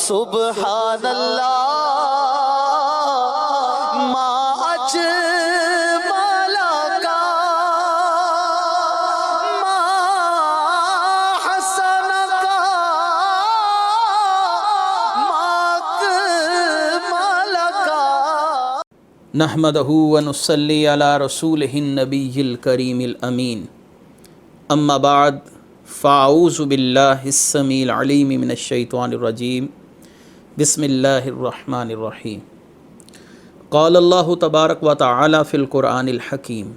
سبحان اللہ ما اجمل کا ما حسن کا ما اکمل کا نحمدہ ونصلی علی رسولہ النبی الکریم الامین اما بعد فاعوذ باللہ السمیع العلیم من الشیطان الرجیم بسم اللہ الرحمن الرحیم قال اللہ تبارک و تعالی فی القرآن الحکیم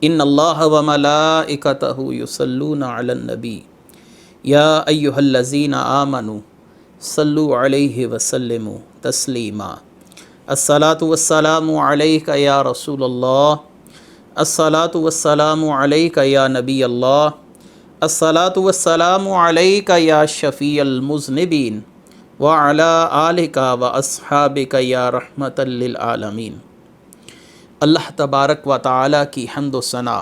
ان اللہ وملائکتہ یصلون علی النبی یا ایہا الذین آمنوا صلوا علیہ وسلموا تسلیما الصلاۃ والسلام علیک یا رسول اللہ الصلاۃ والسلام علیک یا نبی اللہ الصلاۃ والسلام علیک یا شفیع المذنبین وعلی آلک واصحابک یا رحمۃ للعالمین۔ اللہ تبارک و تعالی کی حمد و ثنا،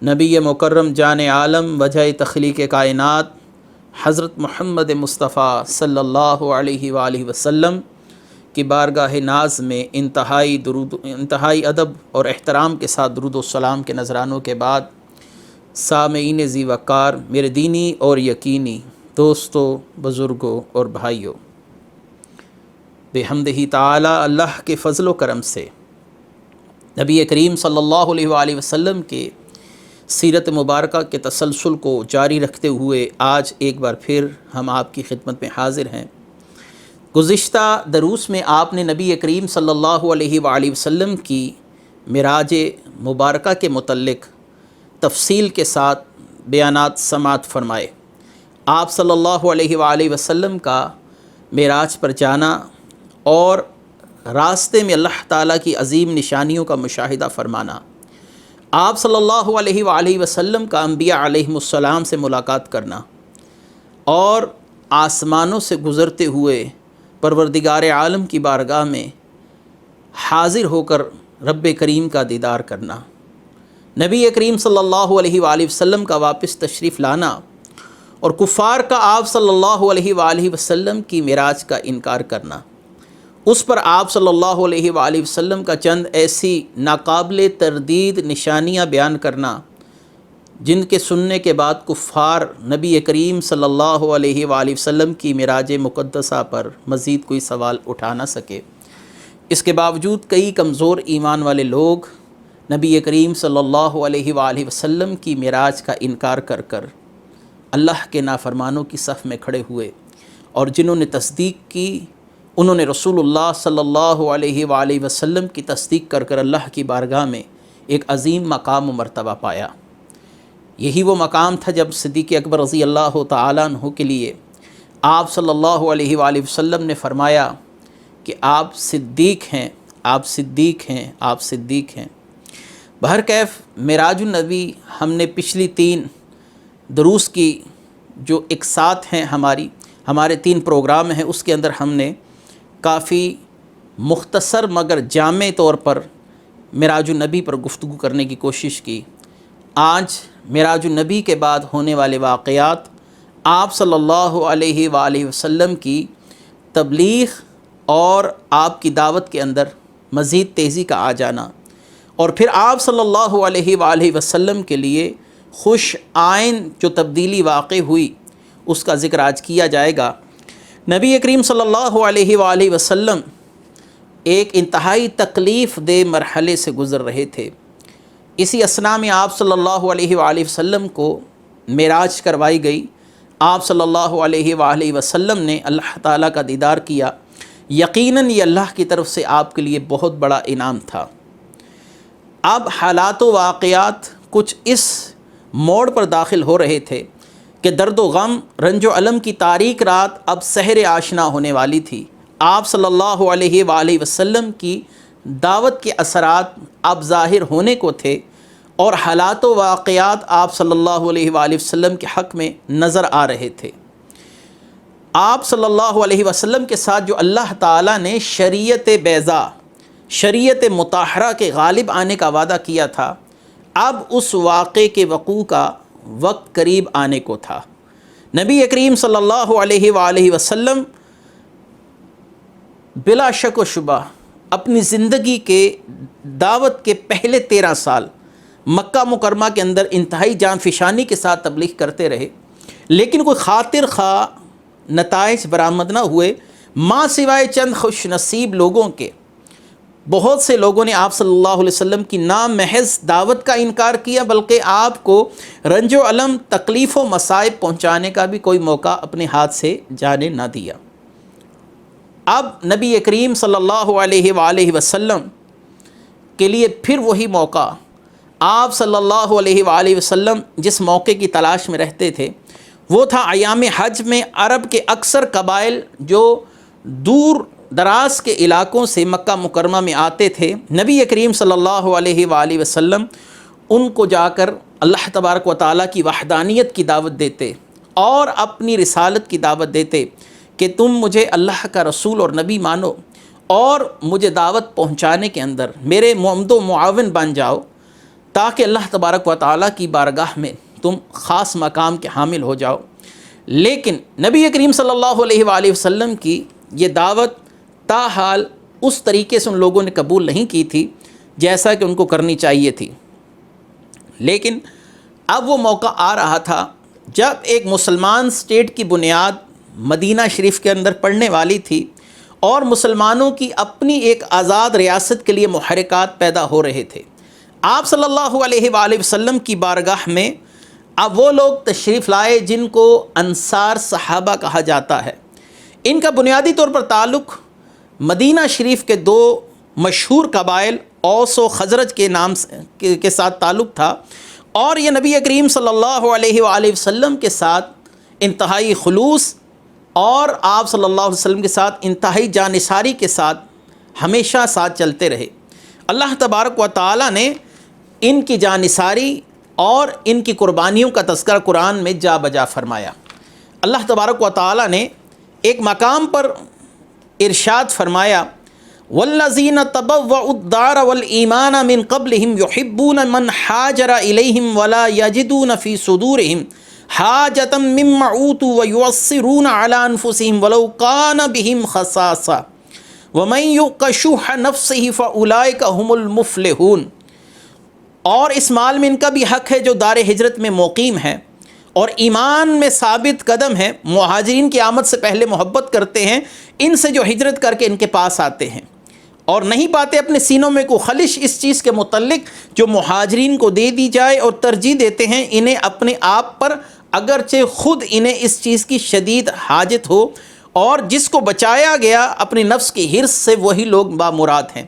نبی مکرم جان عالم وجہ تخلیق کائنات حضرت محمد مصطفیٰ صلی اللہ علیہ وآلہ وسلم کی بارگاہ ناز میں انتہائی ادب اور احترام کے ساتھ درود و سلام کے نذرانوں کے بعد، سامعین ذی وقار، میرے دینی اور یقینی دوستوں، بزرگوں اور بھائیوں، بحمدہ تعالی اللہ کے فضل و کرم سے نبی کریم صلی اللہ علیہ وآلہ وسلم کے سیرت مبارکہ کے تسلسل کو جاری رکھتے ہوئے آج ایک بار پھر ہم آپ کی خدمت میں حاضر ہیں۔ گزشتہ دروس میں آپ نے نبی کریم صلی اللہ علیہ وآلہ وسلم کی معراج مبارکہ کے متعلق تفصیل کے ساتھ بیانات سماعت فرمائے۔ آپ صلی اللہ علیہ وآلہ وسلم کا معراج پر جانا اور راستے میں اللہ تعالیٰ کی عظیم نشانیوں کا مشاہدہ فرمانا، آپ صلی اللہ علیہ وآلہ وسلم کا انبیاء علیہم السلام سے ملاقات کرنا اور آسمانوں سے گزرتے ہوئے پروردگار عالم کی بارگاہ میں حاضر ہو کر رب کریم کا دیدار کرنا، نبی کریم صلی اللہ علیہ وآلہ وسلم کا واپس تشریف لانا اور کفار کا آپ صلی اللہ علیہ وآلہ وسلم کی معراج کا انکار کرنا، اس پر آپ صلی اللہ علیہ وآلہ وسلم کا چند ایسی ناقابل تردید نشانیاں بیان کرنا جن کے سننے کے بعد کفار نبی کریم صلی اللہ علیہ وآلہ وسلم کی معراج مقدسہ پر مزید کوئی سوال اٹھا نہ سکے۔ اس کے باوجود کئی کمزور ایمان والے لوگ نبی کریم صلی اللہ علیہ وآلہ وسلم کی معراج کا انکار کر کر اللہ کے نافرمانوں کی صف میں کھڑے ہوئے، اور جنہوں نے تصدیق کی انہوں نے رسول اللہ صلی اللہ علیہ وآلہ وسلم کی تصدیق کر کر اللہ کی بارگاہ میں ایک عظیم مقام و مرتبہ پایا۔ یہی وہ مقام تھا جب صدیق اکبر رضی اللہ تعالیٰ عنہ کے لیے آپ صلی اللہ علیہ وآلہ وسلم نے فرمایا کہ آپ صدیق ہیں، آپ صدیق ہیں، آپ صدیق ہیں۔ بہرکیف معراج النبی ہم نے پچھلی 3 دروس کی جو ایک ساتھ ہیں ہمارے 3 پروگرام ہیں، اس کے اندر ہم نے کافی مختصر مگر جامع طور پر معراج النبی پر گفتگو کرنے کی کوشش کی۔ آج معراج النبی کے بعد ہونے والے واقعات، آپ صلی اللہ علیہ وآلہ وسلم کی تبلیغ اور آپ کی دعوت کے اندر مزید تیزی کا آ جانا، اور پھر آپ صلی اللہ علیہ وآلہ وسلم کے لیے خوش آئند جو تبدیلی واقع ہوئی اس کا ذکر آج کیا جائے گا۔ نبی کریم صلی اللہ علیہ وآلہ وسلم ایک انتہائی تکلیف دہ مرحلے سے گزر رہے تھے۔ اسی اثناء میں آپ صلی اللہ علیہ وآلہ وسلم کو معراج کروائی گئی۔ آپ صلی اللہ علیہ وآلہ وسلم نے اللہ تعالیٰ کا دیدار کیا۔ یقیناً یہ اللہ کی طرف سے آپ کے لیے بہت بڑا انعام تھا۔ اب حالات و واقعات کچھ اس موڑ پر داخل ہو رہے تھے کہ درد و غم، رنج و الم کی تاریک رات اب سحر آشنا ہونے والی تھی۔ آپ صلی اللہ علیہ وآلہ وسلم کی دعوت کے اثرات اب ظاہر ہونے کو تھے، اور حالات و واقعات آپ صلی اللہ علیہ وآلہ وسلم کے حق میں نظر آ رہے تھے۔ آپ صلی اللہ علیہ وسلم کے ساتھ جو اللہ تعالیٰ نے شریعت بیضاء، شریعت مطہرہ کے غالب آنے کا وعدہ کیا تھا، اب اس واقعے کے وقوع کا وقت قریب آنے کو تھا۔ نبی کریم صلی اللہ علیہ وآلہ وسلم بلا شک و شبہ اپنی زندگی کے دعوت کے پہلے 13 سال مکہ مکرمہ کے اندر انتہائی جان فشانی کے ساتھ تبلیغ کرتے رہے، لیکن کوئی خاطر خواہ نتائج برآمد نہ ہوئے، ماں سوائے چند خوش نصیب لوگوں کے۔ بہت سے لوگوں نے آپ صلی اللہ علیہ وسلم کی نہ محض دعوت کا انکار کیا، بلکہ آپ کو رنج و الم، تکلیف و مصائب پہنچانے کا بھی کوئی موقع اپنے ہاتھ سے جانے نہ دیا۔ اب نبی کریم صلی اللہ علیہ وآلہ وسلم کے لیے پھر وہی موقع، آپ صلی اللہ علیہ وآلہ وسلم جس موقع کی تلاش میں رہتے تھے وہ تھا ایام حج میں عرب کے اکثر قبائل جو دور دراز کے علاقوں سے مکہ مکرمہ میں آتے تھے، نبی کریم صلی اللہ علیہ وآلہ وسلم ان کو جا کر اللہ تبارک و تعالیٰ کی وحدانیت کی دعوت دیتے اور اپنی رسالت کی دعوت دیتے کہ تم مجھے اللہ کا رسول اور نبی مانو اور مجھے دعوت پہنچانے کے اندر میرے معمد و معاون بن جاؤ، تاکہ اللہ تبارک و تعالیٰ کی بارگاہ میں تم خاص مقام کے حامل ہو جاؤ۔ لیکن نبی کریم صلی اللہ علیہ وآلہ وسلم کی یہ دعوت تاحال اس طریقے سے ان لوگوں نے قبول نہیں کی تھی جیسا کہ ان کو کرنی چاہیے تھی۔ لیکن اب وہ موقع آ رہا تھا جب ایک مسلمان اسٹیٹ کی بنیاد مدینہ شریف کے اندر پڑنے والی تھی اور مسلمانوں کی اپنی ایک آزاد ریاست کے لیے محرکات پیدا ہو رہے تھے۔ آپ صلی اللہ علیہ وآلہ وسلم کی بارگاہ میں اب وہ لوگ تشریف لائے جن کو انصار صحابہ کہا جاتا ہے۔ ان کا بنیادی طور پر تعلق مدینہ شریف کے دو مشہور قبائل اوس و خزرج کے نام کے ساتھ تعلق تھا، اور یہ نبی کریم صلی اللہ علیہ وآلہ وسلم کے ساتھ انتہائی خلوص اور آپ صلی اللہ علیہ وسلم کے ساتھ انتہائی جانثاری کے ساتھ ہمیشہ ساتھ چلتے رہے۔ اللہ تبارک و تعالیٰ نے ان کی جانثاری اور ان کی قربانیوں کا تذکرہ قرآن میں جا بجا فرمایا۔ اللہ تبارک و تعالیٰ نے ایک مقام پر ارشاد فرمایا، والذین تبوؤا الدار والایمان من قبلہم یحبون من ہاجر الیہم ولا یجدون فی صدورہم حاجۃ مما اوتوا ویؤثرون علی انفسہم ولو کان بہم خصاصہ ومن یوق شح نفسہ فاولئک ھم المفلحون۔ اور اس مال میں ان کا بھی حق ہے جو دار ہجرت میں مقیم ہیں اور ایمان میں ثابت قدم ہیں، مہاجرین کی آمد سے پہلے محبت کرتے ہیں ان سے جو ہجرت کر کے ان کے پاس آتے ہیں، اور نہیں پاتے اپنے سینوں میں کوئی خلش اس چیز کے متعلق جو مہاجرین کو دے دی جائے، اور ترجیح دیتے ہیں انہیں اپنے آپ پر اگرچہ خود انہیں اس چیز کی شدید حاجت ہو، اور جس کو بچایا گیا اپنے نفس کی حرص سے وہی لوگ بامراد ہیں۔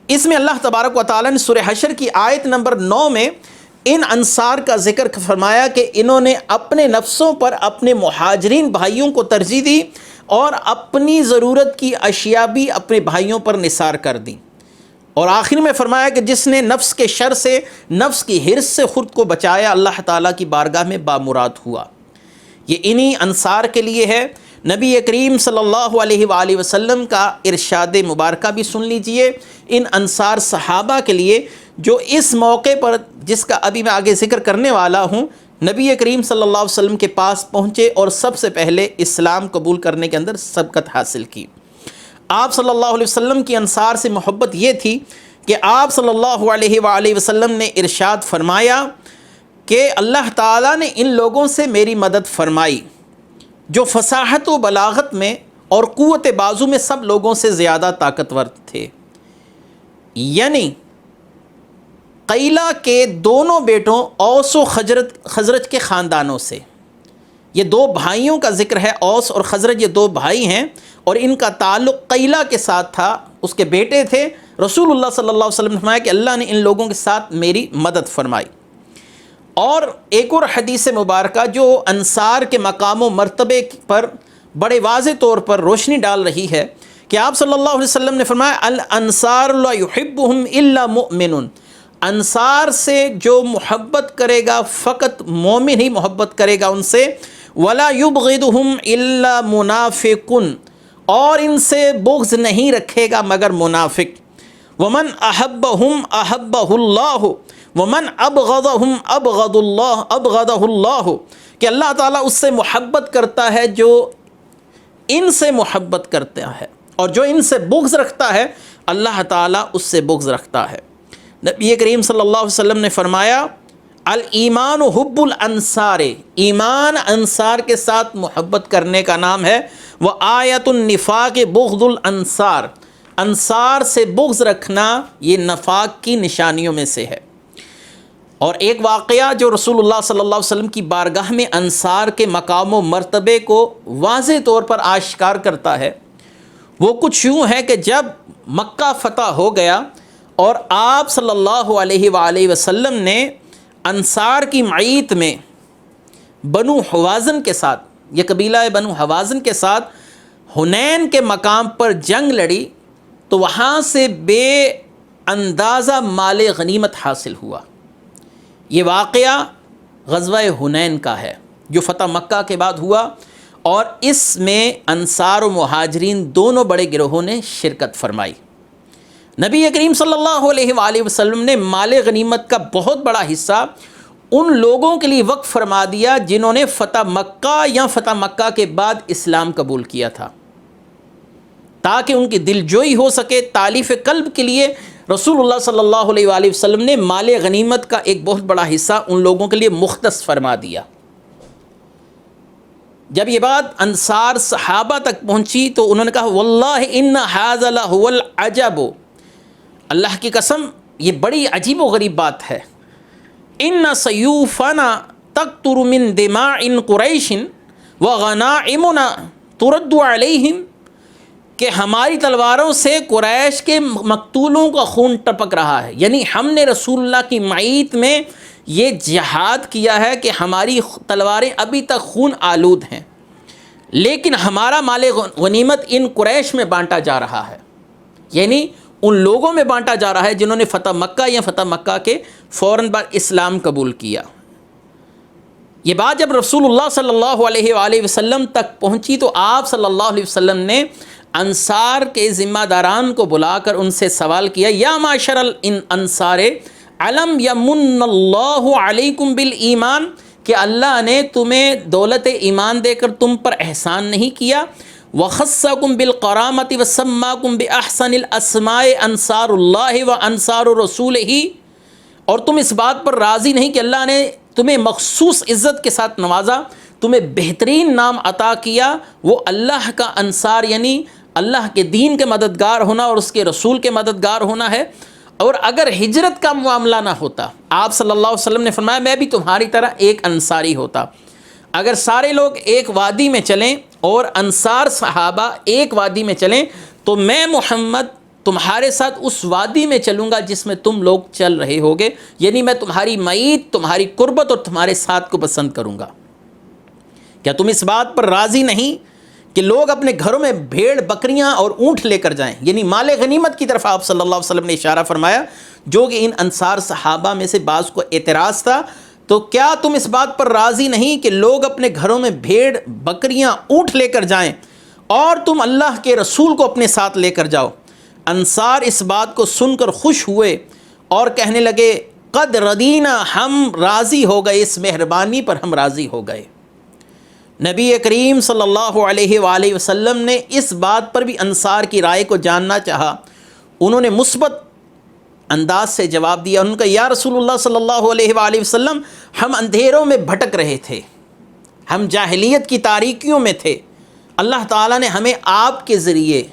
اس میں اللہ تبارک و تعالیٰ نے سورہ حشر کی آیت نمبر 9 میں ان انصار کا ذکر فرمایا کہ انہوں نے اپنے نفسوں پر اپنے مہاجرین بھائیوں کو ترجیح دی اور اپنی ضرورت کی اشیاء بھی اپنے بھائیوں پر نثار کر دیں، اور آخر میں فرمایا کہ جس نے نفس کے شر سے، نفس کی حرص سے خود کو بچایا، اللہ تعالیٰ کی بارگاہ میں بامراد ہوا۔ یہ انہی انصار کے لیے ہے۔ نبی کریم صلی اللہ علیہ وآلہ وسلم کا ارشاد مبارکہ بھی سن لیجئے ان انصار صحابہ کے لیے جو اس موقع پر، جس کا ابھی میں آگے ذکر کرنے والا ہوں، نبی کریم صلی اللہ علیہ وسلم کے پاس پہنچے اور سب سے پہلے اسلام قبول کرنے کے اندر سبقت حاصل کی۔ آپ صلی اللہ علیہ وسلم کی انصار سے محبت یہ تھی کہ آپ صلی اللہ علیہ وآلہ وسلم نے ارشاد فرمایا کہ اللہ تعالیٰ نے ان لوگوں سے میری مدد فرمائی جو فصاحت و بلاغت میں اور قوت بازو میں سب لوگوں سے زیادہ طاقتور تھے، یعنی قیلہ کے دونوں بیٹوں اوس و خزرج کے خاندانوں سے۔ یہ دو بھائیوں کا ذکر ہے، اوس اور خزرج یہ دو بھائی ہیں، اور ان کا تعلق قیلہ کے ساتھ تھا، اس کے بیٹے تھے۔ رسول اللہ صلی اللہ علیہ وسلم نے فرمایا کہ اللہ نے ان لوگوں کے ساتھ میری مدد فرمائی۔ اور ایک اور حدیث مبارکہ جو انصار کے مقام و مرتبے پر بڑے واضح طور پر روشنی ڈال رہی ہے کہ آپ صلی اللہ علیہ وسلم نے فرمایا الانصار لا يحبهم الا مؤمن، انصار سے جو محبت کرے گا فقط مومن ہی محبت کرے گا ان سے، ولا يبغضهم الا منافق، اور ان سے بغض نہیں رکھے گا مگر منافق، ومن احبهم احبه اللہ ومن ابغضهم ابغضه اللہ، کہ اللہ تعالیٰ اس سے محبت کرتا ہے جو ان سے محبت کرتا ہے، اور جو ان سے بغض رکھتا ہے اللہ تعالیٰ اس سے بغض رکھتا ہے۔ نبی کریم صلی اللہ علیہ وسلم نے فرمایا الایمان حب الانصار، ایمان انصار کے ساتھ محبت کرنے کا نام ہے، وآیۃ النفاق بغض الانصار، انصار سے بغض رکھنا یہ نفاق کی نشانیوں میں سے ہے۔ اور ایک واقعہ جو رسول اللہ صلی اللہ علیہ وسلم کی بارگاہ میں انصار کے مقام و مرتبے کو واضح طور پر آشکار کرتا ہے، وہ کچھ یوں ہے کہ جب مکہ فتح ہو گیا اور آپ صلی اللہ علیہ وآلہ وسلم نے انصار کی معیت میں بنو حوازن کے ساتھ، یہ قبیلہ بنو حوازن کے ساتھ حنین کے مقام پر جنگ لڑی تو وہاں سے بے اندازہ مال غنیمت حاصل ہوا۔ یہ واقعہ غزوہ حنین کا ہے جو فتح مکہ کے بعد ہوا، اور اس میں انصار و مہاجرین دونوں بڑے گروہوں نے شرکت فرمائی۔ نبی کریم صلی اللہ علیہ وآلہ وسلم نے مال غنیمت کا بہت بڑا حصہ ان لوگوں کے لیے وقف فرما دیا جنہوں نے فتح مکہ یا فتح مکہ کے بعد اسلام قبول کیا تھا، تاکہ ان کی دلجوئی ہو سکے۔ تالیف قلب کے لیے رسول اللہ صلی اللہ علیہ وآلہ وسلم نے مال غنیمت کا ایک بہت بڑا حصہ ان لوگوں کے لیے مختص فرما دیا۔ جب یہ بات انصار صحابہ تک پہنچی تو انہوں نے کہا واللہ ان ھذا لہو العجب، اللہ کی قسم یہ بڑی عجیب و غریب بات ہے۔ ان سیوفنا تقطر من دماء قریش وغنائمنا ترد علیہم، کہ ہماری تلواروں سے قریش کے مقتولوں کا خون ٹپک رہا ہے، یعنی ہم نے رسول اللہ کی معیت میں یہ جہاد کیا ہے کہ ہماری تلواریں ابھی تک خون آلود ہیں، لیکن ہمارا مال غنیمت ان قریش میں بانٹا جا رہا ہے، یعنی ان لوگوں میں بانٹا جا رہا ہے جنہوں نے فتح مکہ یا فتح مکہ کے فوراً بعد اسلام قبول کیا۔ یہ بات جب رسول اللہ صلی اللہ علیہ وآلہ وسلم تک پہنچی تو آپ صلی اللہ علیہ وسلم نے انصار کے ذمہ داران کو بلا کر ان سے سوال کیا یا معاشر الانصار علم یمن اللہ علیکم بالایمان، کہ اللہ نے تمہیں دولت ایمان دے کر تم پر احسان نہیں کیا، وخصکم بالقرامۃ وسماکم باحسن الاسماء انصار اللہ وانصار رسولہ، اور تم اس بات پر راضی نہیں کہ اللہ نے تمہیں مخصوص عزت کے ساتھ نوازا، تمہیں بہترین نام عطا کیا، وہ اللہ کا انصار یعنی اللہ کے دین کے مددگار ہونا اور اس کے رسول کے مددگار ہونا ہے۔ اور اگر ہجرت کا معاملہ نہ ہوتا، آپ صلی اللہ علیہ وسلم نے فرمایا میں بھی تمہاری طرح ایک انصاری ہوتا۔ اگر سارے لوگ ایک وادی میں چلیں اور انصار صحابہ ایک وادی میں چلیں تو میں محمد تمہارے ساتھ اس وادی میں چلوں گا جس میں تم لوگ چل رہے ہوگے، یعنی میں تمہاری معیت، تمہاری قربت اور تمہارے ساتھ کو پسند کروں گا۔ کیا تم اس بات پر راضی نہیں کہ لوگ اپنے گھروں میں بھیڑ بکریاں اور اونٹ لے کر جائیں؟ یعنی مال غنیمت کی طرف آپ صلی اللہ علیہ وسلم نے اشارہ فرمایا، جو کہ ان انصار صحابہ میں سے بعض کو اعتراض تھا۔ تو کیا تم اس بات پر راضی نہیں کہ لوگ اپنے گھروں میں بھیڑ بکریاں اونٹ لے کر جائیں اور تم اللہ کے رسول کو اپنے ساتھ لے کر جاؤ؟ انصار اس بات کو سن کر خوش ہوئے اور کہنے لگے قد ردینا، ہم راضی ہو گئے، اس مہربانی پر ہم راضی ہو گئے۔ نبی کریم صلی اللہ علیہ وآلہ وسلم نے اس بات پر بھی انصار کی رائے کو جاننا چاہا، انہوں نے مثبت انداز سے جواب دیا۔ ان کا یا رسول اللہ صلی اللہ علیہ وآلہ وسلم، ہم اندھیروں میں بھٹک رہے تھے، ہم جاہلیت کی تاریکیوں میں تھے، اللہ تعالیٰ نے ہمیں آپ کے ذریعے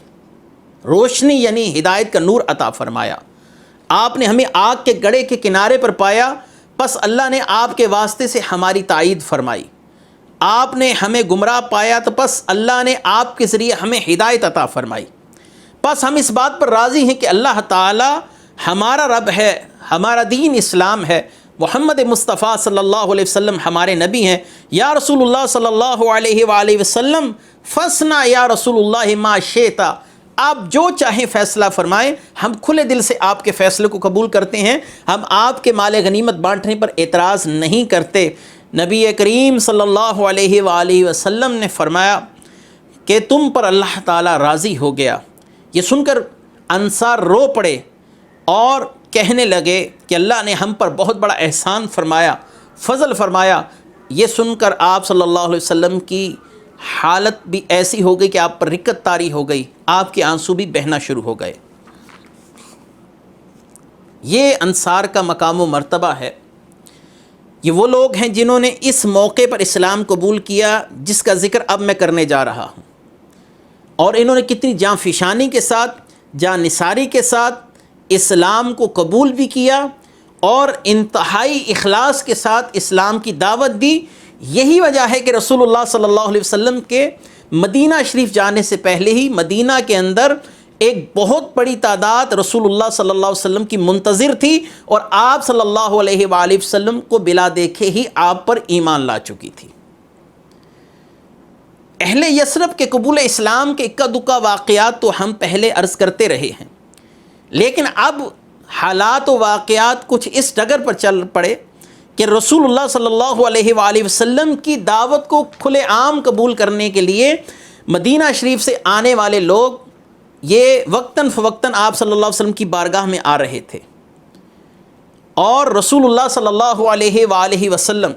روشنی یعنی ہدایت کا نور عطا فرمایا، آپ نے ہمیں آگ کے گڑھے کے کنارے پر پایا، پس اللہ نے آپ کے واسطے سے ہماری تائید فرمائی، آپ نے ہمیں گمراہ پایا تو پس اللہ نے آپ کے ذریعے ہمیں ہدایت عطا فرمائی، پس ہم اس بات پر راضی ہیں کہ اللہ تعالی ہمارا رب ہے، ہمارا دین اسلام ہے، محمد مصطفیٰ صلی اللہ علیہ وسلم ہمارے نبی ہیں۔ یا رسول اللہ صلی اللہ علیہ وآلہ وسلم فصنا یا رسول اللہ ما شئتا، آپ جو چاہیں فیصلہ فرمائیں، ہم کھلے دل سے آپ کے فیصلے کو قبول کرتے ہیں، ہم آپ کے مال غنیمت بانٹنے پر اعتراض نہیں کرتے۔ نبی کریم صلی اللہ علیہ وآلہ وسلم نے فرمایا کہ تم پر اللہ تعالیٰ راضی ہو گیا۔ یہ سن کر انصار رو پڑے اور کہنے لگے کہ اللہ نے ہم پر بہت بڑا احسان فرمایا، فضل فرمایا۔ یہ سن کر آپ صلی اللہ علیہ وسلم کی حالت بھی ایسی ہو گئی کہ آپ پر رکت طاری ہو گئی، آپ کے آنسو بھی بہنا شروع ہو گئے۔ یہ انصار کا مقام و مرتبہ ہے۔ یہ وہ لوگ ہیں جنہوں نے اس موقع پر اسلام قبول کیا جس کا ذکر اب میں کرنے جا رہا ہوں، اور انہوں نے کتنی جاں فشانی کے ساتھ، جاں نثاری کے ساتھ اسلام کو قبول بھی کیا اور انتہائی اخلاص کے ساتھ اسلام کی دعوت دی۔ یہی وجہ ہے کہ رسول اللہ صلی اللہ علیہ وسلم کے مدینہ شریف جانے سے پہلے ہی مدینہ کے اندر ایک بہت بڑی تعداد رسول اللہ صلی اللہ علیہ وسلم کی منتظر تھی، اور آپ صلی اللہ علیہ وآلہ وسلم کو بلا دیکھے ہی آپ پر ایمان لا چکی تھی۔ اہل یثرب کے قبول اسلام کے اکا دکا واقعات تو ہم پہلے عرض کرتے رہے ہیں، لیکن اب حالات و واقعات کچھ اس ڈگر پر چل پڑے کہ رسول اللہ صلی اللہ علیہ وآلہ وسلم کی دعوت کو کھلے عام قبول کرنے کے لیے مدینہ شریف سے آنے والے لوگ یہ وقتاً فوقتاً آپ صلی اللہ علیہ وسلم کی بارگاہ میں آ رہے تھے، اور رسول اللہ صلی اللہ علیہ وآلہ وسلم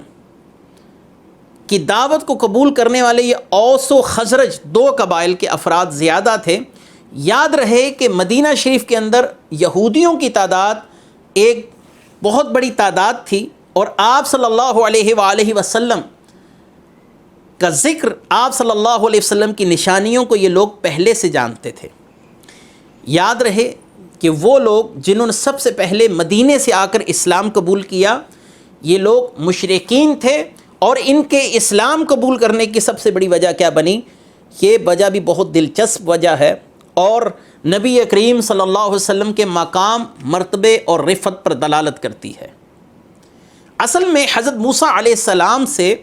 کی دعوت کو قبول کرنے والے یہ اوس و خزرج دو قبائل کے افراد زیادہ تھے۔ یاد رہے کہ مدینہ شریف کے اندر یہودیوں کی تعداد ایک بہت بڑی تعداد تھی، اور آپ صلی اللہ علیہ وآلہ وسلم کا ذکر، آپ صلی اللہ علیہ وسلم کی نشانیوں کو یہ لوگ پہلے سے جانتے تھے۔ یاد رہے کہ وہ لوگ جنہوں نے سب سے پہلے مدینے سے آ کر اسلام قبول کیا، یہ لوگ مشرکین تھے، اور ان کے اسلام قبول کرنے کی سب سے بڑی وجہ کیا بنی؟ یہ وجہ بھی بہت دلچسپ وجہ ہے، اور نبی کریم صلی اللہ علیہ وسلم کے مقام، مرتبے اور رفعت پر دلالت کرتی ہے۔ اصل میں حضرت موسیٰ علیہ السلام سے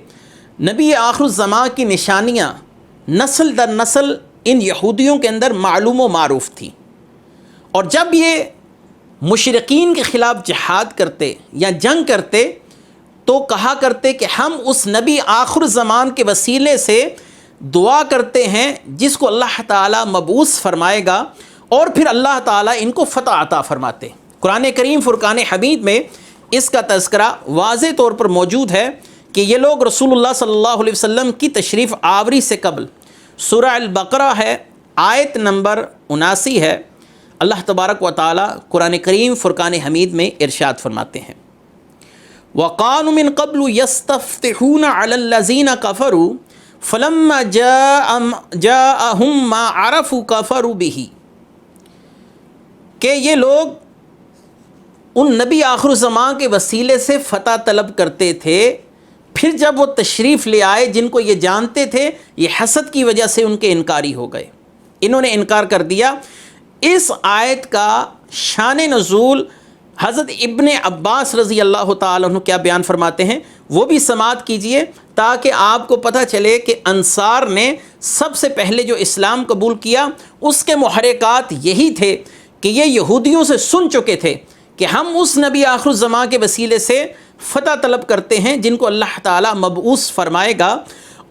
نبی آخر الزمان کی نشانیاں نسل در نسل ان یہودیوں کے اندر معلوم و معروف تھیں، اور جب یہ مشرکین کے خلاف جہاد کرتے یا جنگ کرتے تو کہا کرتے کہ ہم اس نبی آخر الزمان کے وسیلے سے دعا کرتے ہیں جس کو اللہ تعالیٰ مبعوث فرمائے گا، اور پھر اللہ تعالیٰ ان کو فتح عطا فرماتے۔ قرآن کریم فرقان حمید میں اس کا تذکرہ واضح طور پر موجود ہے کہ یہ لوگ رسول اللہ صلی اللہ علیہ وسلم کی تشریف آوری سے قبل، سورہ البقرہ ہے، آیت نمبر 79 ہے، اللہ تبارک و تعالیٰ قرآن کریم فرقان حمید میں ارشاد فرماتے ہیں، وَقَالُوا مِن قَبْلُ يَسْتَفْتِحُونَ عَلَى الَّذِينَ كَفَرُوا فَلَمَّا جَاءَهُم مَّا عَرَفُوا كَفَرُوا بِهِ، کہ یہ لوگ ان نبی آخر الزمان کے وسیلے سے فتح طلب کرتے تھے، پھر جب وہ تشریف لے آئے جن کو یہ جانتے تھے، یہ حسد کی وجہ سے ان کے انکاری ہو گئے، انہوں نے انکار کر دیا۔ اس آیت کا شان نزول حضرت ابن عباس رضی اللہ تعالیٰ عنہ کیا بیان فرماتے ہیں، وہ بھی سماعت کیجئے تاکہ آپ کو پتہ چلے کہ انصار نے سب سے پہلے جو اسلام قبول کیا اس کے محرکات یہی تھے کہ یہ یہودیوں سے سن چکے تھے کہ ہم اس نبی آخر الزمان کے وسیلے سے فتح طلب کرتے ہیں جن کو اللہ تعالیٰ مبعوث فرمائے گا،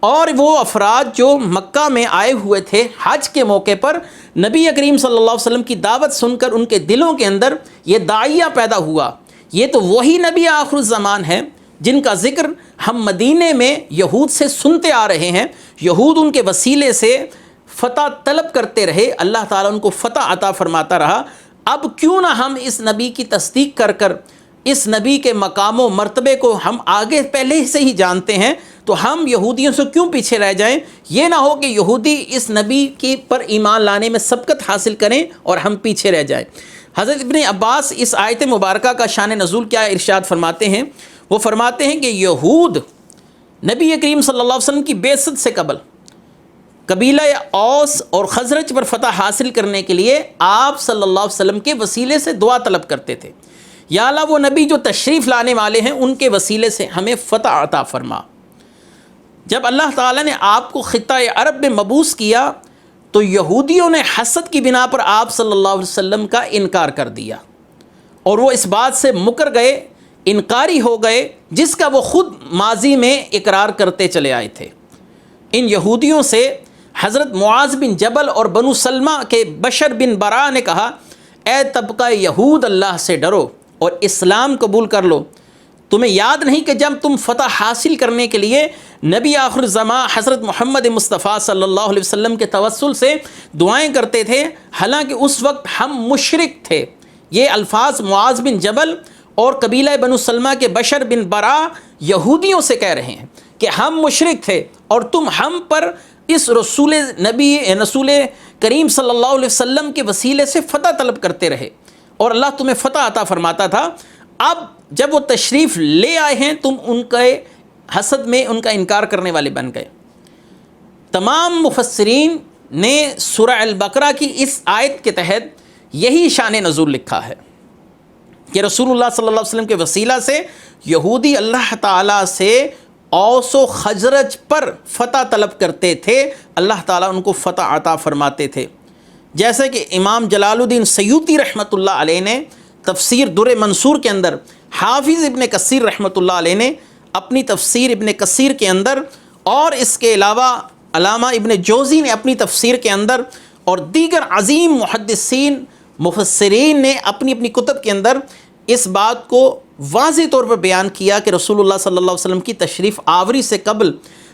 اور وہ افراد جو مکہ میں آئے ہوئے تھے حج کے موقع پر نبی کریم صلی اللہ علیہ وسلم کی دعوت سن کر ان کے دلوں کے اندر یہ داعیہ پیدا ہوا، یہ تو وہی نبی آخر الزمان ہیں جن کا ذکر ہم مدینے میں یہود سے سنتے آ رہے ہیں، یہود ان کے وسیلے سے فتح طلب کرتے رہے، اللہ تعالیٰ ان کو فتح عطا فرماتا رہا، اب کیوں نہ ہم اس نبی کی تصدیق کر کر اس نبی کے مقام و مرتبے کو ہم آگے پہلے سے ہی جانتے ہیں، تو ہم یہودیوں سے کیوں پیچھے رہ جائیں؟ یہ نہ ہو کہ یہودی اس نبی کی پر ایمان لانے میں سبقت حاصل کریں اور ہم پیچھے رہ جائیں۔ حضرت ابن عباس اس آیت مبارکہ کا شان نزول کیا ارشاد فرماتے ہیں؟ وہ فرماتے ہیں کہ یہود نبی کریم صلی اللہ علیہ وسلم کی بعثت سے قبل قبیلہ اوس اور خزرج پر فتح حاصل کرنے کے لیے آپ صلی اللہ علیہ وسلم کے وسیلے سے دعا طلب کرتے تھے، یا اللہ وہ نبی جو تشریف لانے والے ہیں ان کے وسیلے سے ہمیں فتح عطا فرما۔ جب اللہ تعالیٰ نے آپ کو خطہ عرب میں مبعوث کیا تو یہودیوں نے حسد کی بنا پر آپ صلی اللہ علیہ وسلم کا انکار کر دیا، اور وہ اس بات سے مکر گئے، انکاری ہو گئے جس کا وہ خود ماضی میں اقرار کرتے چلے آئے تھے۔ ان یہودیوں سے حضرت معاذ بن جبل اور بنو سلمہ کے بشر بن برا نے کہا، اے طبقہ یہود، اللہ سے ڈرو اور اسلام قبول کر لو، تمہیں یاد نہیں کہ جب تم فتح حاصل کرنے کے لیے نبی آخر الزماں حضرت محمد مصطفیٰ صلی اللہ علیہ وسلم کے توسل سے دعائیں کرتے تھے، حالانکہ اس وقت ہم مشرک تھے؟ یہ الفاظ معاذ بن جبل اور قبیلہ بنو سلمہ کے بشر بن برا یہودیوں سے کہہ رہے ہیں کہ ہم مشرک تھے اور تم ہم پر اس رسول کریم صلی اللہ علیہ وسلم کے وسیلے سے فتح طلب کرتے رہے اور اللہ تمہیں فتح عطا فرماتا تھا۔ اب جب وہ تشریف لے آئے ہیں تم ان کے حسد میں ان کا انکار کرنے والے بن گئے۔ تمام مفسرین نے سورہ البقرہ کی اس آیت کے تحت یہی شان نزول لکھا ہے کہ رسول اللہ صلی اللہ علیہ وسلم کے وسیلہ سے یہودی اللہ تعالیٰ سے اوس و خزرج پر فتح طلب کرتے تھے، اللہ تعالیٰ ان کو فتح عطا فرماتے تھے۔ جیسے کہ امام جلال الدین سیوطی رحمۃ اللہ علیہ نے تفسیر در منصور کے اندر، حافظ ابن کثیر رحمۃ اللہ علیہ نے اپنی تفسیر ابن کثیر کے اندر، اور اس کے علاوہ علامہ ابن جوزی نے اپنی تفسیر کے اندر، اور دیگر عظیم محدثین مفسرین نے اپنی اپنی کتب کے اندر اس بات کو واضح طور پر بیان کیا کہ رسول اللہ صلی اللہ علیہ وسلم کی تشریف آوری سے قبل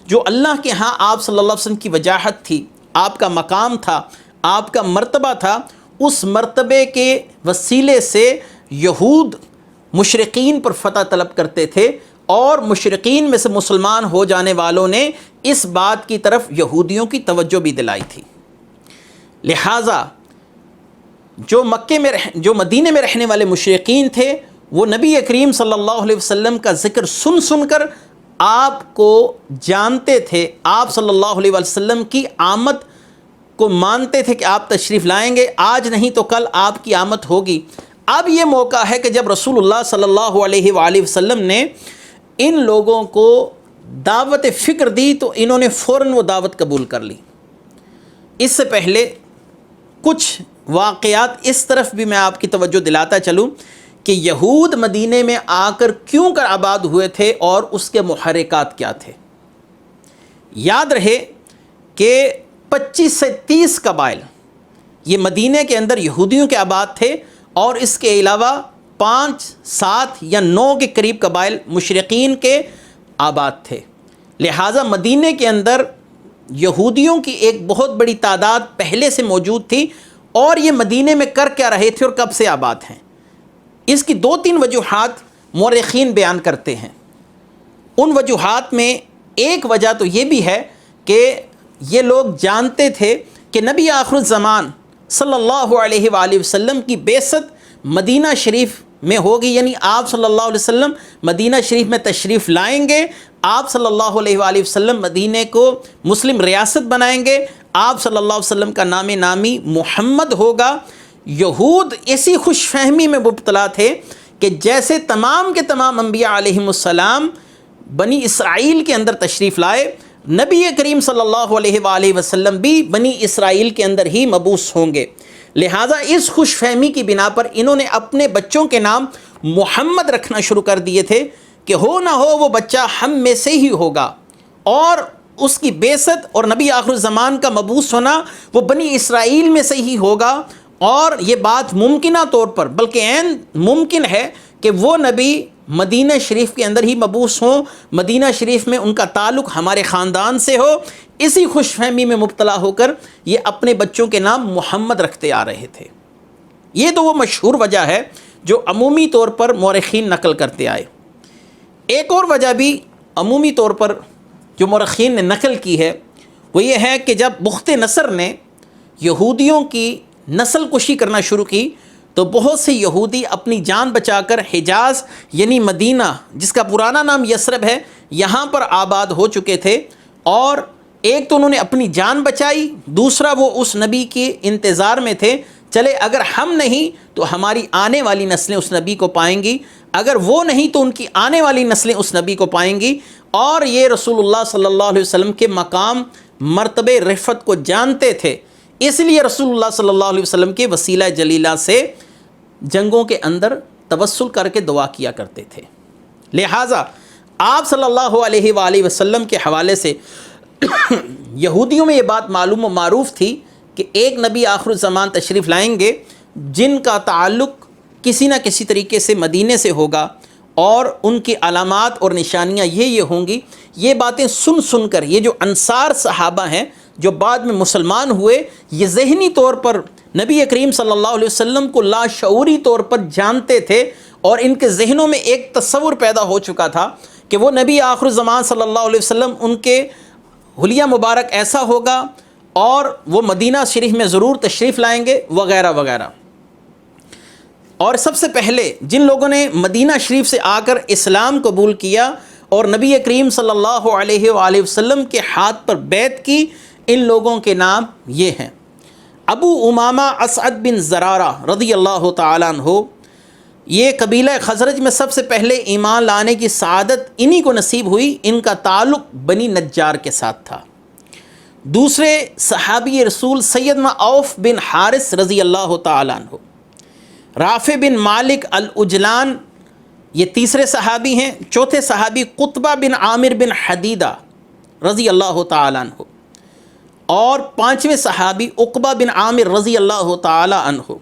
جو اللہ کے ہاں آپ صلی اللہ علیہ وسلم کی وجاہت تھی، آپ کا مقام تھا، آپ کا مرتبہ تھا، اس مرتبے کے وسیلے سے یہود مشرقین پر فتح طلب کرتے تھے، اور مشرقین میں سے مسلمان ہو جانے والوں نے اس بات کی طرف یہودیوں کی توجہ بھی دلائی تھی۔ لہٰذا جو مدینے میں رہنے والے مشرقین تھے وہ نبی کریم صلی اللہ علیہ وسلم کا ذکر سن سن کر آپ کو جانتے تھے، آپ صلی اللہ علیہ وسلم کی آمد کو مانتے تھے کہ آپ تشریف لائیں گے، آج نہیں تو کل آپ کی آمد ہوگی۔ اب یہ موقع ہے کہ جب رسول اللہ صلی اللہ علیہ وآلہ وسلم نے ان لوگوں کو دعوت فکر دی تو انہوں نے فوراً وہ دعوت قبول کر لی۔ اس سے پہلے کچھ واقعات اس طرف بھی میں آپ کی توجہ دلاتا چلوں کہ یہود مدینے میں آ کر کیوں کر آباد ہوئے تھے اور اس کے محرکات کیا تھے۔ یاد رہے کہ 25 سے 30 قبائل یہ مدینے کے اندر یہودیوں کے آباد تھے، اور اس کے علاوہ 5، 7 یا 9 کے قریب قبائل مشرقین کے آباد تھے۔ لہٰذا مدینے کے اندر یہودیوں کی ایک بہت بڑی تعداد پہلے سے موجود تھی، اور یہ مدینے میں کر کیا رہے تھے اور کب سے آباد ہیں۔ اس کی 2-3 وجوہات مورخین بیان کرتے ہیں۔ ان وجوہات میں ایک وجہ تو یہ بھی ہے کہ یہ لوگ جانتے تھے کہ نبی آخر الزمان صلی اللہ علیہ وآلہ وسلم کی بعثت مدینہ شریف میں ہوگی، یعنی آپ صلی اللہ علیہ وسلم مدینہ شریف میں تشریف لائیں گے، آپ صلی اللہ علیہ وآلہ وسلم مدینہ کو مسلم ریاست بنائیں گے، آپ صلی اللہ علیہ وسلم کا نام نامی محمد ہوگا۔ یہود اسی خوش فہمی میں مبتلا تھے کہ جیسے تمام کے تمام انبیاء علیہم السلام بنی اسرائیل کے اندر تشریف لائے، نبی کریم صلی اللہ علیہ وآلہ وسلم بھی بنی اسرائیل کے اندر ہی مبعوث ہوں گے۔ لہٰذا اس خوش فہمی کی بنا پر انہوں نے اپنے بچوں کے نام محمد رکھنا شروع کر دیے تھے کہ ہو نہ ہو وہ بچہ ہم میں سے ہی ہوگا، اور اس کی بعثت اور نبی آخر الزمان کا مبعوث ہونا وہ بنی اسرائیل میں سے ہی ہوگا۔ اور یہ بات ممکنہ طور پر بلکہ عین ممکن ہے کہ وہ نبی مدینہ شریف کے اندر ہی مبعوث ہوں، مدینہ شریف میں ان کا تعلق ہمارے خاندان سے ہو۔ اسی خوش فہمی میں مبتلا ہو کر یہ اپنے بچوں کے نام محمد رکھتے آ رہے تھے۔ یہ تو وہ مشہور وجہ ہے جو عمومی طور پر مورخین نقل کرتے آئے۔ ایک اور وجہ بھی عمومی طور پر جو مورخین نے نقل کی ہے وہ یہ ہے کہ جب بخت نصر نے یہودیوں کی نسل کشی کرنا شروع کی تو بہت سے یہودی اپنی جان بچا کر حجاز یعنی مدینہ جس کا پرانا نام یثرب ہے یہاں پر آباد ہو چکے تھے، اور ایک تو انہوں نے اپنی جان بچائی، دوسرا وہ اس نبی کے انتظار میں تھے، چلے اگر ہم نہیں تو ہماری آنے والی نسلیں اس نبی کو پائیں گی، اگر وہ نہیں تو ان کی آنے والی نسلیں اس نبی کو پائیں گی۔ اور یہ رسول اللہ صلی اللہ علیہ وسلم کے مقام مرتبہ رفعت کو جانتے تھے، اس لیے رسول اللہ صلی اللہ علیہ وسلم کے وسیلہ جلیلہ سے جنگوں کے اندر توسل کر کے دعا کیا کرتے تھے۔ لہٰذا آپ صلی اللہ علیہ وآلہ وسلم کے حوالے سے یہودیوں میں یہ بات معلوم و معروف تھی کہ ایک نبی آخر الزمان تشریف لائیں گے جن کا تعلق کسی نہ کسی طریقے سے مدینے سے ہوگا، اور ان کی علامات اور نشانیاں یہ ہوں گی. یہ باتیں سن کر یہ جو انصار صحابہ ہیں جو بعد میں مسلمان ہوئے، یہ ذہنی طور پر نبی کریم صلی اللہ علیہ وسلم کو لاشعوری طور پر جانتے تھے، اور ان کے ذہنوں میں ایک تصور پیدا ہو چکا تھا کہ وہ نبی آخر الزمان صلی اللہ علیہ وسلم ان کے حلیہ مبارک ایسا ہوگا اور وہ مدینہ شریف میں ضرور تشریف لائیں گے وغیرہ وغیرہ. اور سب سے پہلے جن لوگوں نے مدینہ شریف سے آ کر اسلام قبول کیا اور نبی کریم صلی اللہ علیہ وآلہ وسلم کے ہاتھ پر بیعت کی، ان لوگوں کے نام یہ ہیں: ابو امامہ اسعد بن زرارہ رضی اللہ تعالیٰ عنہ. یہ قبیلہ خزرج میں سب سے پہلے ایمان لانے کی سعادت انہی کو نصیب ہوئی. ان کا تعلق بنی نجار کے ساتھ تھا. دوسرے صحابی رسول سیدنا عوف بن حارث رضی اللہ تعالیٰ عنہ. رافع بن مالک العجلان یہ تیسرے صحابی ہیں. چوتھے صحابی قطبہ بن عامر بن حدیدہ رضی اللہ تعالیٰ عنہ. اور پانچویں صحابی عقبہ بن عامر رضی اللہ تعالیٰ عنہ.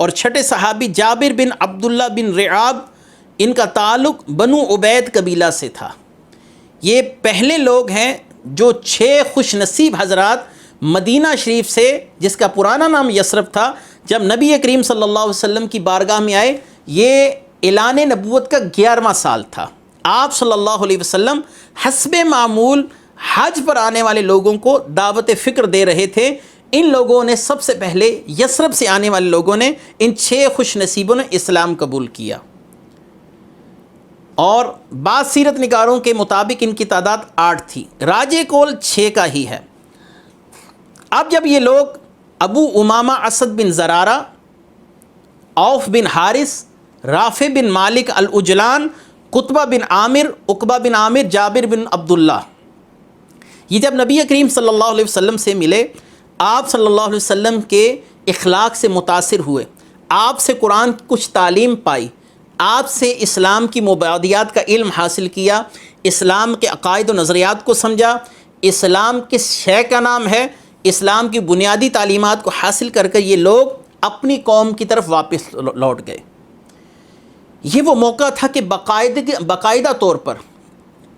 اور چھٹے صحابی جابر بن عبداللہ بن رعاب، ان کا تعلق بنو عبید قبیلہ سے تھا. یہ پہلے لوگ ہیں جو 6 خوش نصیب حضرات مدینہ شریف سے، جس کا پرانا نام یثرب تھا، جب نبی کریم صلی اللہ علیہ وسلم کی بارگاہ میں آئے. یہ اعلان نبوت کا 11واں سال تھا. آپ صلی اللہ علیہ وسلم حسب معمول حج پر آنے والے لوگوں کو دعوت فکر دے رہے تھے. ان لوگوں نے سب سے پہلے یثرب سے آنے والے لوگوں نے، ان 6 خوش نصیبوں نے اسلام قبول کیا. اور بعض سیرت نگاروں کے مطابق ان کی تعداد 8 تھی. راجے کول 6 کا ہی ہے. اب جب یہ لوگ ابو امامہ اسد بن زرارہ، عوف بن حارث، رافع بن مالک العجلان، قطبہ بن عامر، عقبہ بن عامر، جابر بن عبداللہ، یہ جب نبی کریم صلی اللہ علیہ وسلم سے ملے، آپ صلی اللہ علیہ وسلم کے اخلاق سے متاثر ہوئے، آپ سے قرآن کی کچھ تعلیم پائی، آپ سے اسلام کی مبادیات کا علم حاصل کیا، اسلام کے عقائد و نظریات کو سمجھا، اسلام کس شے کا نام ہے، اسلام کی بنیادی تعلیمات کو حاصل کر کے یہ لوگ اپنی قوم کی طرف واپس لوٹ گئے. یہ وہ موقع تھا کہ باقاعدہ طور پر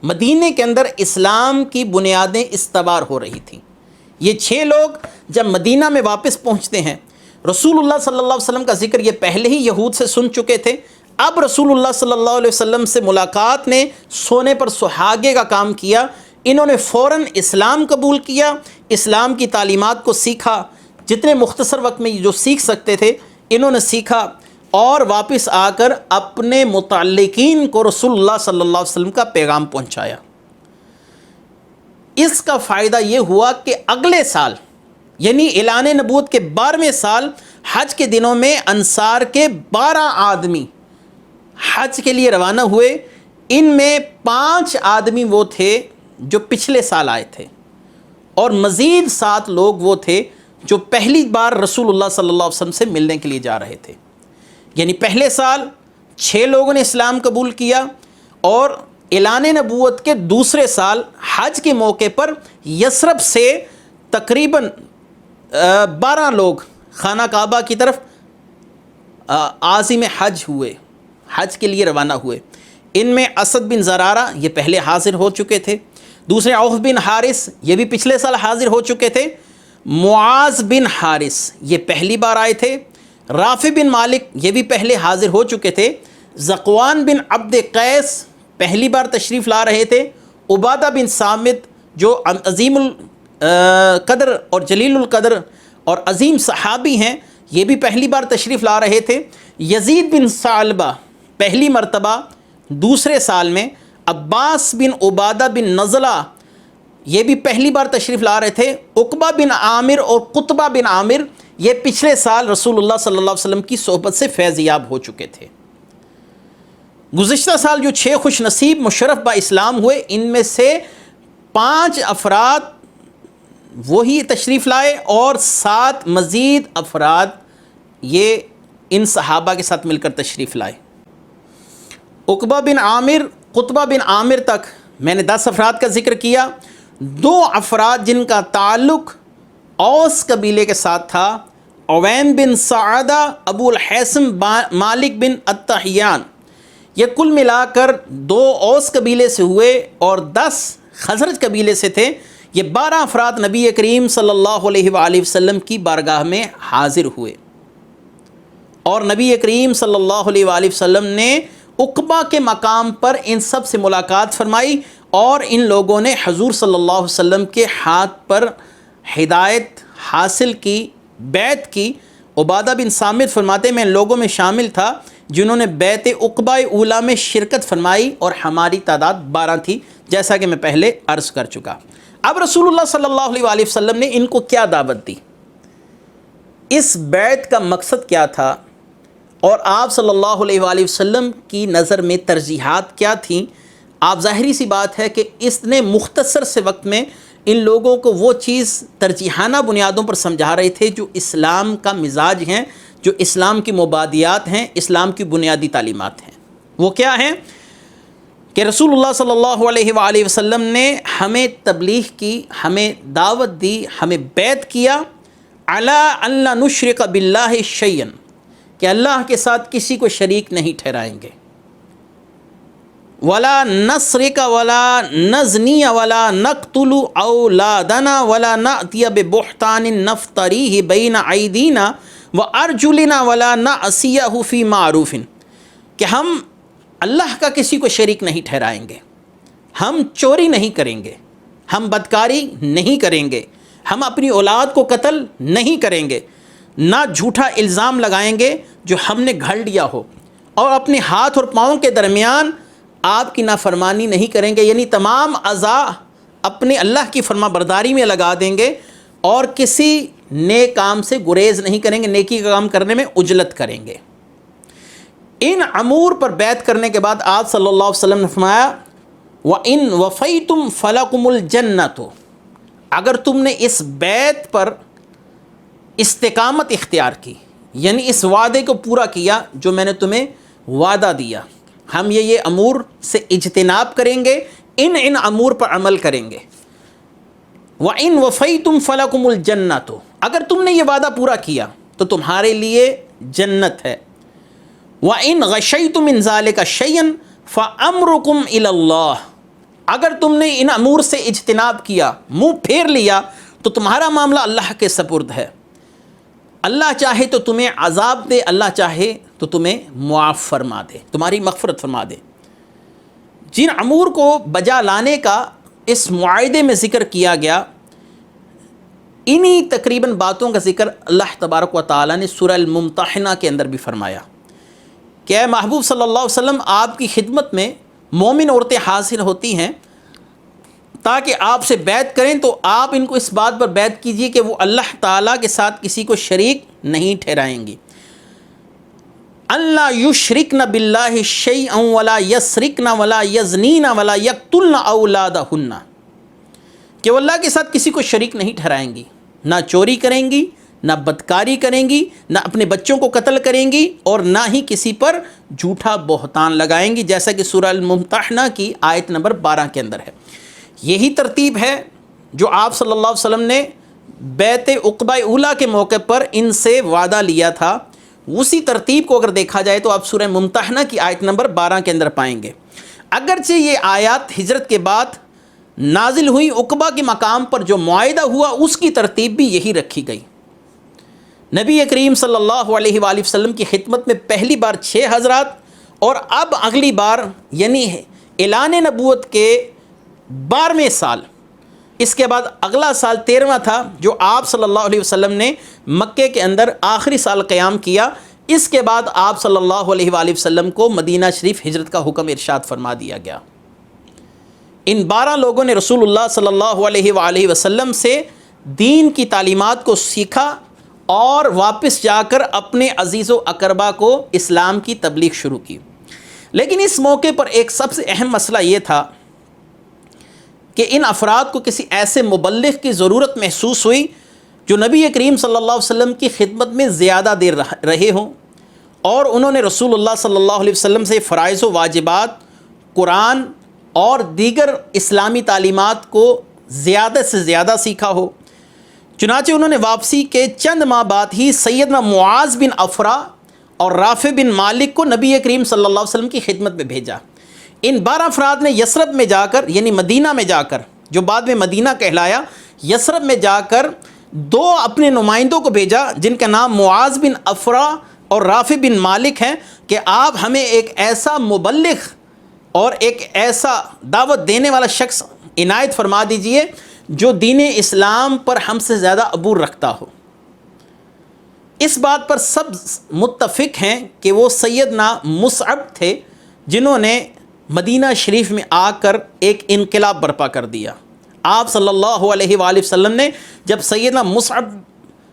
مدینے کے اندر اسلام کی بنیادیں استوار ہو رہی تھیں. یہ 6 لوگ جب مدینہ میں واپس پہنچتے ہیں، رسول اللہ صلی اللہ علیہ وسلم کا ذکر یہ پہلے ہی یہود سے سن چکے تھے. اب رسول اللہ صلی اللہ علیہ وسلم سے ملاقات نے سونے پر سہاگے کا کام کیا. انہوں نے فوراً اسلام قبول کیا، اسلام کی تعلیمات کو سیکھا، جتنے مختصر وقت میں جو سیکھ سکتے تھے انہوں نے سیکھا، اور واپس آ کر اپنے متعلقین کو رسول اللہ صلی اللہ علیہ وسلم کا پیغام پہنچایا. اس کا فائدہ یہ ہوا کہ اگلے سال یعنی اعلان نبوت کے 12ویں سال حج کے دنوں میں انصار کے 12 آدمی حج کے لیے روانہ ہوئے. ان میں 5 آدمی وہ تھے جو پچھلے سال آئے تھے، اور مزید 7 لوگ وہ تھے جو پہلی بار رسول اللہ صلی اللہ علیہ وسلم سے ملنے کے لیے جا رہے تھے. یعنی پہلے سال 6 لوگوں نے اسلام قبول کیا، اور اعلان نبوت کے دوسرے سال حج کے موقع پر یثرب سے تقریباً 12 لوگ خانہ کعبہ کی طرف عازم حج ہوئے، حج کے لیے روانہ ہوئے. ان میں اسد بن زرارہ یہ پہلے حاضر ہو چکے تھے. دوسرے عوف بن حارث یہ بھی پچھلے سال حاضر ہو چکے تھے. معاذ بن حارث یہ پہلی بار آئے تھے. رافع بن مالک یہ بھی پہلے حاضر ہو چکے تھے. ذقوان بن عبد قیس پہلی بار تشریف لا رہے تھے. عبادہ بن صامت جو عظیم القدر اور جلیل القدر اور عظیم صحابی ہیں، یہ بھی پہلی بار تشریف لا رہے تھے. یزید بن ثعلبہ پہلی مرتبہ دوسرے سال میں. عباس بن عبادہ بن نزلہ یہ بھی پہلی بار تشریف لا رہے تھے. عقبہ بن عامر اور قطبہ بن عامر یہ پچھلے سال رسول اللہ صلی اللہ علیہ وسلم کی صحبت سے فیض یاب ہو چکے تھے. گزشتہ سال جو 6 خوش نصیب مشرف با اسلام ہوئے، ان میں سے 5 افراد وہی تشریف لائے، اور 7 مزید افراد یہ ان صحابہ کے ساتھ مل کر تشریف لائے. عقبہ بن عامر، قطبہ بن عامر تک میں نے 10 افراد کا ذکر کیا. 2 افراد جن کا تعلق اوس قبیلے کے ساتھ تھا، عویم بن سعدہ، ابو الحیثم مالک بن التحیان، یہ کل ملا کر 2 اوس قبیلے سے ہوئے اور 10 خزرج قبیلے سے تھے۔ یہ 12 افراد نبی کریم صلی اللہ علیہ وآلہ وسلم کی بارگاہ میں حاضر ہوئے، اور نبی کریم صلی اللہ علیہ وآلہ وسلم نے عقبہ کے مقام پر ان سب سے ملاقات فرمائی، اور ان لوگوں نے حضور صلی اللہ علیہ وسلم کے ہاتھ پر ہدایت حاصل کی، بیعت کی۔ عبادہ بن صامت فرماتے میں ان لوگوں میں شامل تھا جنہوں نے بیعت عقبہ اولیٰ میں شرکت فرمائی، اور ہماری تعداد 12 تھی، جیسا کہ میں پہلے عرض کر چکا۔ اب رسول اللہ صلی اللہ علیہ وآلہ وسلم نے ان کو کیا دعوت دی، اس بیعت کا مقصد کیا تھا، اور آپ صلی اللہ علیہ وآلہ وسلم کی نظر میں ترجیحات کیا تھیں۔ آپ ظاہری سی بات ہے کہ اس نے مختصر سے وقت میں ان لوگوں کو وہ چیز ترجیحانہ بنیادوں پر سمجھا رہے تھے جو اسلام کا مزاج ہیں، جو اسلام کی مبادیات ہیں، اسلام کی بنیادی تعلیمات ہیں۔ وہ کیا ہیں کہ رسول اللہ صلی اللہ علیہ وآلہ وسلم نے ہمیں تبلیغ کی، ہمیں دعوت دی، ہمیں بیعت کیا، علی ان لا نشرک باللہ شیئا، کہ اللہ کے ساتھ کسی کو شریک نہیں ٹھہرائیں گے، ولا نسرک ولا نزنی ولا نقتل اولادنا ولا نأتی ببہتان نفتریہ بین ایدینا وارجلنا ولا نعصیہ فی معروف، کہ ہم اللہ کا کسی کو شریک نہیں ٹھہرائیں گے، ہم چوری نہیں کریں گے، ہم بدکاری نہیں کریں گے، ہم اپنی اولاد کو قتل نہیں کریں گے، نہ جھوٹا الزام لگائیں گے جو ہم نے گھڑ لیا ہو، اور اپنے ہاتھ اور پاؤں کے درمیان آپ کی نافرمانی نہیں کریں گے، یعنی تمام اعضاء اپنے اللہ کی فرما برداری میں لگا دیں گے، اور کسی نیک کام سے گریز نہیں کریں گے، نیکی کا کام کرنے میں عجلت کریں گے۔ ان امور پر بیعت کرنے کے بعد آپ صلی اللہ علیہ وسلم نے فرمایا وَإِن وَفَيْتُمْ فَلَكُمُ الْجَنَّةُ، اگر تم نے اس بیعت پر استقامت اختیار کی، یعنی اس وعدے کو پورا کیا جو میں نے تمہیں وعدہ دیا، ہم یہ امور سے اجتناب کریں گے، ان امور پر عمل کریں گے۔ وَإِن وَفَيْتُمْ فَلَكُمُ الْجَنَّةُ، اگر تم نے یہ وعدہ پورا کیا تو تمہارے لیے جنت ہے۔ وَإِن غَشَيْتُم مِّن ذَلِكَ شَيْئًا فَأَمْرُكُمْ إِلَى اللَّهِ، اگر تم نے ان امور سے اجتناب کیا، منہ پھیر لیا، تو تمہارا معاملہ اللہ کے سپرد ہے۔ اللہ چاہے تو تمہیں عذاب دے، اللہ چاہے تو تمہیں معاف فرما دے، تمہاری مغفرت فرما دے۔ جن امور کو بجا لانے کا اس معاہدے میں ذکر کیا گیا، انہی تقریباً باتوں کا ذکر اللہ تبارک و تعالیٰ نے سورہ الممتحنہ کے اندر بھی فرمایا کہ اے محبوب صلی اللہ علیہ وسلم، آپ کی خدمت میں مومن عورتیں حاضر ہوتی ہیں تاکہ آپ سے بیعت کریں، تو آپ ان کو اس بات پر بیعت کیجیے کہ وہ اللہ تعالیٰ کے ساتھ کسی کو شریک نہیں ٹھہرائیں گی۔ اللہ یشرکن باللہ شیئا ولا یسرکن ولا یزنین ولا یقتلن اولادہن، کہ وہ اللہ کے ساتھ کسی کو شریک نہیں ٹھہرائیں گی، نہ چوری کریں گی، نہ بدکاری کریں گی، نہ اپنے بچوں کو قتل کریں گی، اور نہ ہی کسی پر جھوٹا بہتان لگائیں گی، جیسا کہ سورہ الممتحنہ کی آیت نمبر 12 کے اندر ہے۔ یہی ترتیب ہے جو آپ صلی اللہ علیہ وسلم نے بیعت عقبہ اولیٰ کے موقع پر ان سے وعدہ لیا تھا، اسی ترتیب کو اگر دیکھا جائے تو آپ سورہ ممتحنہ کی آیت نمبر 12 کے اندر پائیں گے۔ اگرچہ یہ آیات ہجرت کے بعد نازل ہوئی، عقبہ کے مقام پر جو معاہدہ ہوا اس کی ترتیب بھی یہی رکھی گئی۔ نبی کریم صلی اللہ علیہ وآلہ وسلم کی خدمت میں پہلی بار 6 حضرات، اور اب اگلی بار یعنی اعلان نبوت کے 12ویں سال، اس کے بعد اگلا سال 13واں تھا جو آپ صلی اللہ علیہ وسلم نے مکے کے اندر آخری سال قیام کیا۔ اس کے بعد آپ صلی اللہ علیہ وآلہ وسلم کو مدینہ شریف ہجرت کا حکم ارشاد فرما دیا گیا۔ ان 12 لوگوں نے رسول اللہ صلی اللہ علیہ وآلہ وسلم سے دین کی تعلیمات کو سیکھا، اور واپس جا کر اپنے عزیز و اقربا کو اسلام کی تبلیغ شروع کی۔ لیکن اس موقع پر ایک سب سے اہم مسئلہ یہ تھا کہ ان افراد کو کسی ایسے مبلغ کی ضرورت محسوس ہوئی جو نبی کریم صلی اللہ علیہ وسلم کی خدمت میں زیادہ دیر رہے ہوں، اور انہوں نے رسول اللہ صلی اللہ علیہ وسلم سے فرائض و واجبات، قرآن اور دیگر اسلامی تعلیمات کو زیادہ سے زیادہ سیکھا ہو۔ چنانچہ انہوں نے واپسی کے چند ماہ بعد ہی سیدنا معاذ بن افرا اور رافع بن مالک کو نبی کریم صلی اللہ علیہ وسلم کی خدمت میں بھیجا۔ ان 12 افراد نے یثرب میں جا کر، یعنی مدینہ میں جا کر، جو بعد میں مدینہ کہلایا، یثرب میں جا کر 2 اپنے نمائندوں کو بھیجا جن کا نام معاذ بن افرا اور رافع بن مالک ہیں کہ آپ ہمیں ایک ایسا مبلغ اور ایک ایسا دعوت دینے والا شخص عنایت فرما دیجئے جو دین اسلام پر ہم سے زیادہ عبور رکھتا ہو۔ اس بات پر سب متفق ہیں کہ وہ سیدنا مصعب تھے جنہوں نے مدینہ شریف میں آ کر ایک انقلاب برپا کر دیا۔ آپ صلی اللہ علیہ وآلہ وسلم نے جب سیدنا مصعب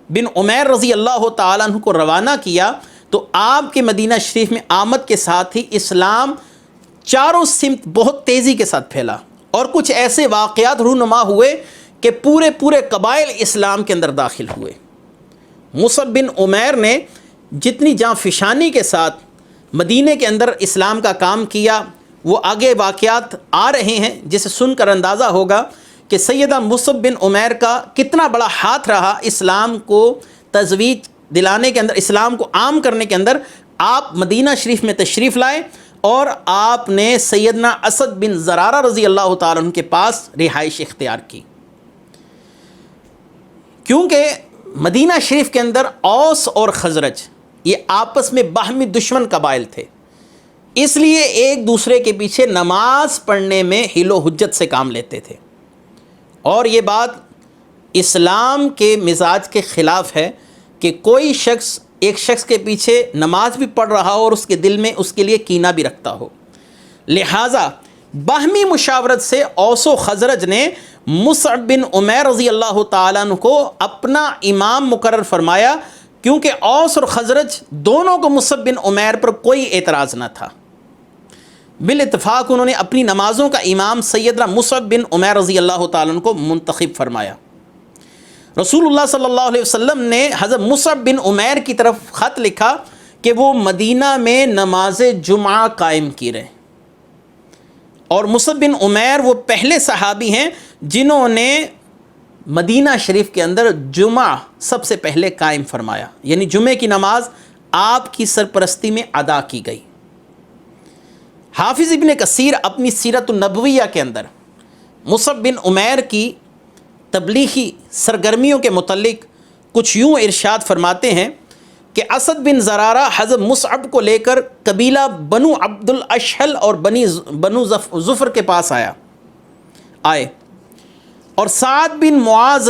بن عمیر رضی اللہ تعالیٰ عنہ کو روانہ کیا تو آپ کے مدینہ شریف میں آمد کے ساتھ ہی اسلام چاروں سمت بہت تیزی کے ساتھ پھیلا، اور کچھ ایسے واقعات رونما ہوئے کہ پورے قبائل اسلام کے اندر داخل ہوئے۔ مصعب بن عمیر نے جتنی جاں فشانی کے ساتھ مدینہ کے اندر اسلام کا کام کیا، وہ آگے واقعات آ رہے ہیں جسے سن کر اندازہ ہوگا کہ سیدہ مصعب بن عمیر کا کتنا بڑا ہاتھ رہا اسلام کو تجویز دلانے کے اندر، اسلام کو عام کرنے کے اندر۔ آپ مدینہ شریف میں تشریف لائے اور آپ نے سیدنا اسد بن زرارہ رضی اللہ تعالیٰ عنہ کے پاس رہائش اختیار کی، کیونکہ مدینہ شریف کے اندر اوس اور خزرج یہ آپس میں باہمی دشمن قبائل تھے، اس لیے ایک دوسرے کے پیچھے نماز پڑھنے میں حیل و حجت سے کام لیتے تھے، اور یہ بات اسلام کے مزاج کے خلاف ہے کہ کوئی شخص ایک شخص کے پیچھے نماز بھی پڑھ رہا ہو اور اس کے دل میں اس کے لیے کینہ بھی رکھتا ہو۔ لہٰذا باہمی مشاورت سے اوس و خزرج نے مصعب بن عمیر رضی اللہ تعالیٰ عنہ کو اپنا امام مقرر فرمایا، کیونکہ اوس اور خزرج دونوں کو مصعب بن عمیر پر کوئی اعتراض نہ تھا۔ بالاتفاق انہوں نے اپنی نمازوں کا امام سیدنا مصعب بن عمیر رضی اللہ تعالیٰ عنہ کو منتخب فرمایا۔ رسول اللہ صلی اللہ علیہ وسلم نے حضرت مصعب بن عمیر کی طرف خط لکھا کہ وہ مدینہ میں نماز جمعہ قائم کی رہے، اور مصعب بن عمیر وہ پہلے صحابی ہیں جنہوں نے مدینہ شریف کے اندر جمعہ سب سے پہلے قائم فرمایا، یعنی جمعے کی نماز آپ کی سرپرستی میں ادا کی گئی۔ حافظ ابن کثیر اپنی سیرت النبویہ کے اندر مصعب بن عمیر کی تبلیغی سرگرمیوں کے متعلق کچھ یوں ارشاد فرماتے ہیں کہ اسد بن زرارہ حضرت مصعب کو لے کر قبیلہ بنو عبد الاشحل اور بنو ظفر کے پاس آئے، اور سعد بن معاذ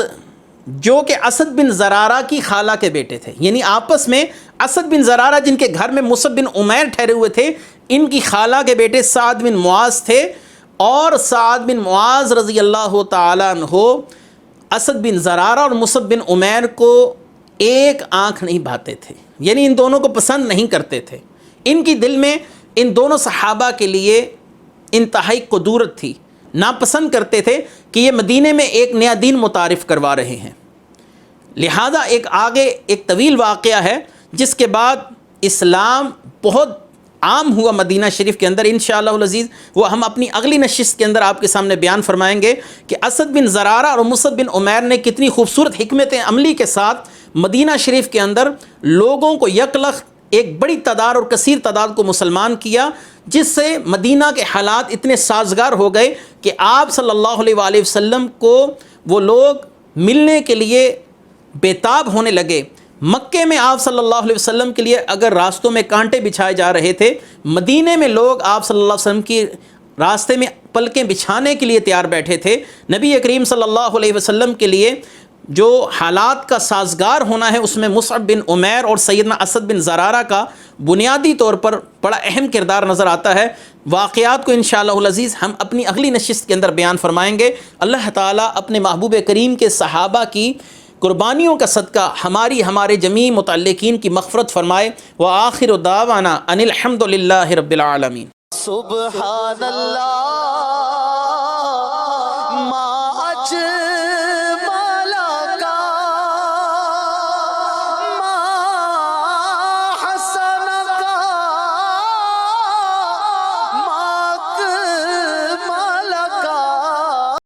جو کہ اسد بن زرارہ کی خالہ کے بیٹے تھے، یعنی آپس میں اسد بن زرارہ جن کے گھر میں مصعب بن عمیر ٹھہرے ہوئے تھے، ان کی خالہ کے بیٹے سعد بن معاذ تھے، اور سعد بن معاذ رضی اللہ تعالیٰ عنہ اسد بن زرارہ اور مصعب بن عمیر کو ایک آنکھ نہیں بھاتے تھے، یعنی ان دونوں کو پسند نہیں کرتے تھے۔ ان کی دل میں ان دونوں صحابہ کے لیے انتہائی قدورت تھی، ناپسند کرتے تھے کہ یہ مدینے میں ایک نیا دین متعارف کروا رہے ہیں۔ لہذا آگے ایک طویل واقعہ ہے جس کے بعد اسلام بہت عام ہوا مدینہ شریف کے اندر، انشاءاللہ العزیز وہ ہم اپنی اگلی نشست کے اندر آپ کے سامنے بیان فرمائیں گے کہ اسد بن زرارہ اور مصعب بن عمیر نے کتنی خوبصورت حکمت عملی کے ساتھ مدینہ شریف کے اندر لوگوں کو یکلخت ایک بڑی تعداد اور کثیر تعداد کو مسلمان کیا، جس سے مدینہ کے حالات اتنے سازگار ہو گئے کہ آپ صلی اللہ علیہ وآلہ وسلم کو وہ لوگ ملنے کے لیے بےتاب ہونے لگے۔ مکے میں آپ صلی اللہ علیہ وسلم کے لیے اگر راستوں میں کانٹے بچھائے جا رہے تھے، مدینے میں لوگ آپ صلی اللہ علیہ وسلم کی راستے میں پلکیں بچھانے کے لیے تیار بیٹھے تھے۔ نبی کریم صلی اللہ علیہ وسلم کے لیے جو حالات کا سازگار ہونا ہے اس میں مصعب بن عمیر اور سیدنا اسد بن زرارہ کا بنیادی طور پر بڑا اہم کردار نظر آتا ہے۔ واقعات کو انشاءاللہ العزیز ہم اپنی اگلی نشست کے اندر بیان فرمائیں گے۔ اللہ تعالیٰ اپنے محبوب کریم کے صحابہ کی قربانیوں کا صدقہ ہمارے جمیع متعلقین کی مغفرت فرمائے۔ وآخر دعوانا ان الحمد للہ رب العالمین۔ سبحان اللہ